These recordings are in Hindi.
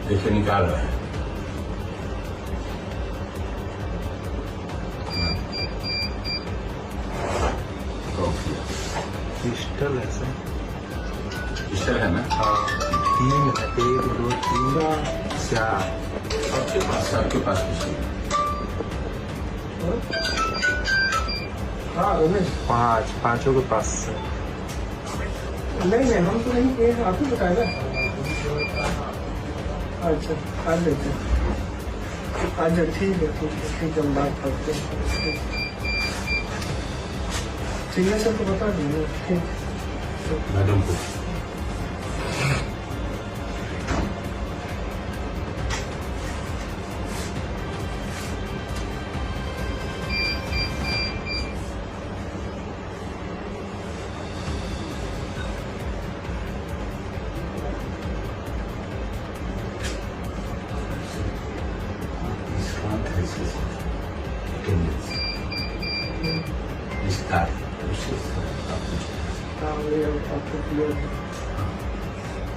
देखिए निकाल रहा है। पिस्टल है सर। पिस्टल है ना? हाँ, 3 है, 1 2 3 4। सबके पास पिस्टल है। हाँ रमेश, 5 पाँचों के पास है। नहीं हम तो नहीं किए, आप ही बताए ना। अच्छा आज लेते हैं। अच्छा ठीक है हम बात करते हैं। ठीक है सर, तो बता दीजिए। ठीक मैडम को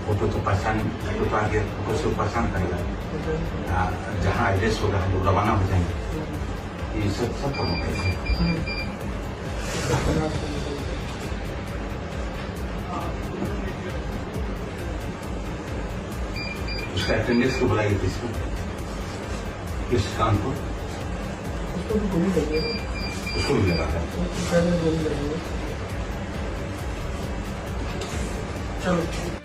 फोटो तो पहचान फोटो तो आगे फोटो से पहचान करेगा। जहाँ एड्रेस होगा हम लोग रवाना हो जाएंगे। ये सब फॉलो करेंगे। उसका अटेंडेंस को बुलाइए किसको, किस काम को, उसको भी गोली लगी है। उसको भी लगा है। गोली लगी है। चलो।